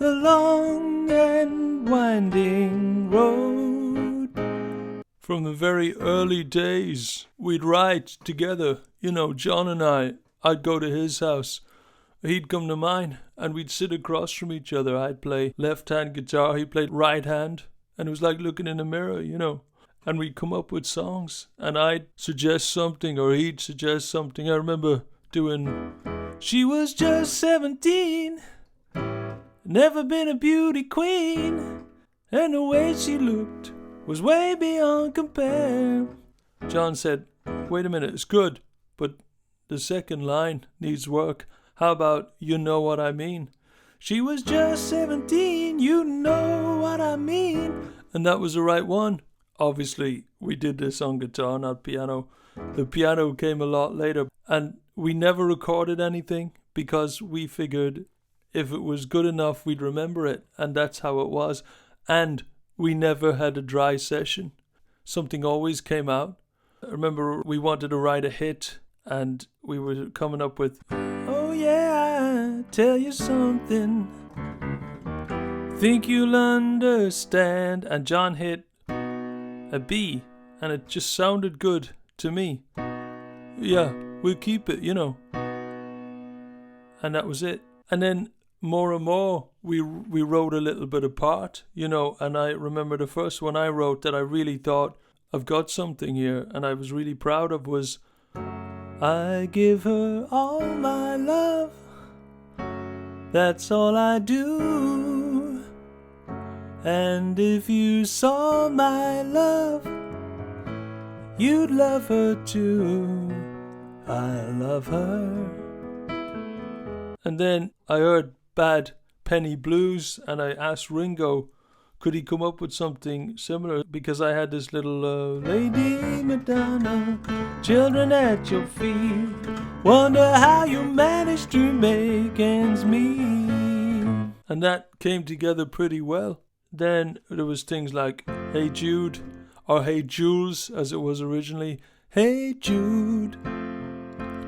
the long and winding road. From the very early days, we'd write together, John and I. I'd go to his house, he'd come to mine, and we'd sit across from each other. I'd play left-hand guitar, he played right hand, and it was like looking in a mirror, And we'd come up with songs, and I'd suggest something, or he'd suggest something. I remember doing, she was just 17, never been a beauty queen, and the way she looked was way beyond compare. John said, wait a minute, it's good, but the second line needs work. How about you know what I mean? She was just 17, you know what I mean. And that was the right one. Obviously, we did this on guitar, not piano. The piano came a lot later. And we never recorded anything because we figured if it was good enough, we'd remember it. And that's how it was. And we never had a dry session. Something always came out. I remember we wanted to write a hit, and we were coming up with, oh yeah, tell you something, think you'll understand. And John hit a B, and it just sounded good to me. Yeah, we'll keep it, And that was it. And then more and more, we wrote a little bit apart, And I remember the first one I wrote that I really thought, I've got something here, and I was really proud of was, I give her all my love, that's all I do. And if you saw my love, you'd love her too. I love her. And then I heard Bad Penny Blues, and I asked Ringo, could he come up with something similar? Because I had this little Lady Madonna, children at your feet, wonder how you managed to make ends meet. And that came together pretty well. Then there was things like Hey Jude, or Hey Jules as it was originally. Hey Jude,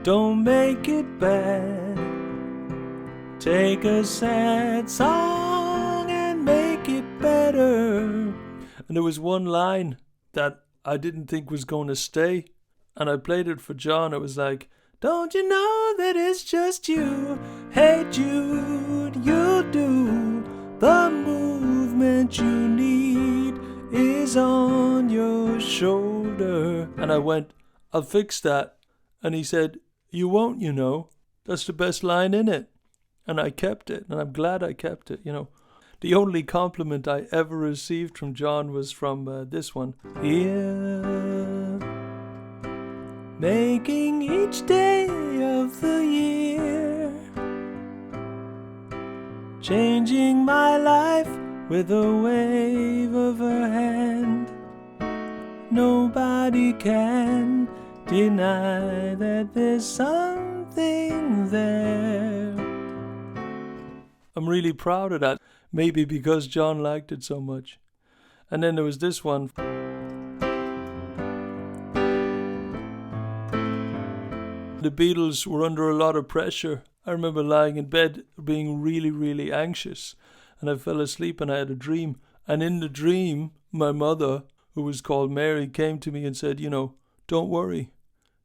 don't make it bad, take a sad song and make it better. And there was one line that I didn't think was going to stay, and I played it for John. It was like, don't you know that it's just you? Hey Jude, you do the movement you need is on your shoulder. And I went, I'll fix that. And he said, you won't, that's the best line in it. And I kept it, and I'm glad I kept it, The only compliment I ever received from John was from this one. Here, making each day of the year, changing my life with a wave of her hand. Nobody can deny that there's something there. I'm really proud of that. Maybe because John liked it so much. And then there was this one. The Beatles were under a lot of pressure. I remember lying in bed being really, really anxious. And I fell asleep and I had a dream. And in the dream, my mother, who was called Mary, came to me and said, don't worry.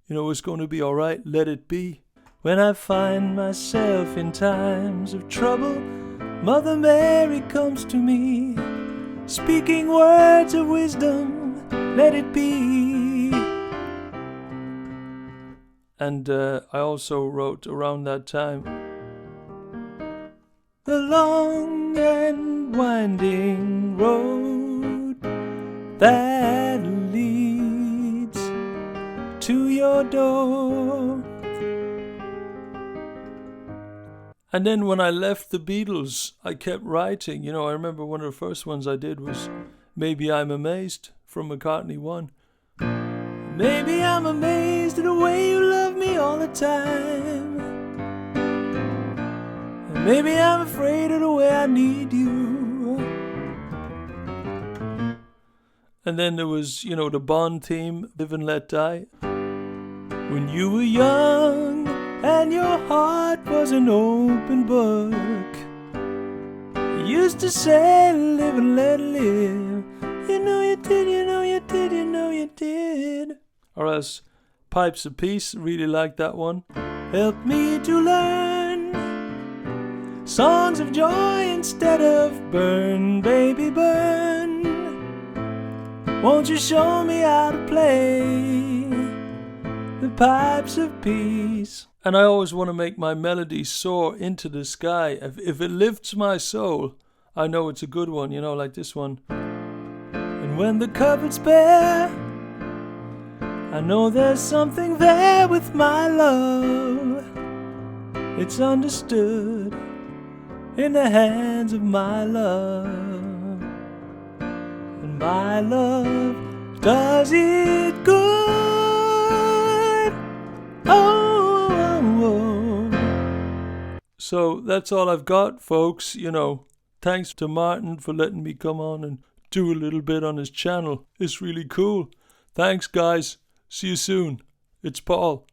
It's going to be all right. Let it be. When I find myself in times of trouble, Mother Mary comes to me, speaking words of wisdom, let it be. And I also wrote around that time, the long and winding road that leads to your door. And then when I left the Beatles, I kept writing. I remember one of the first ones I did was Maybe I'm Amazed from McCartney I. Maybe I'm amazed at the way you love me all the time. And maybe I'm afraid of the way I need you. And then there was, the Bond theme, Live and Let Die. When you were young and your heart was an open book, used to say, live and let live. You know you did, you know you did, you know you did. Or else Pipes of Peace, really like that one. Help me to learn songs of joy instead of burn, baby burn. Won't you show me how to play the pipes of peace? And I always want to make my melody soar into the sky. If it lifts my soul, I know it's a good one, you know, like this one. And when the cupboard's bare, I know there's something there with my love. It's understood in the hands of my love. And my love does it good. Oh, oh, oh. So that's all I've got, folks. You know, thanks to Martin for letting me come on and do a little bit on his channel. It's really cool. Thanks, guys. See you soon. It's Paul.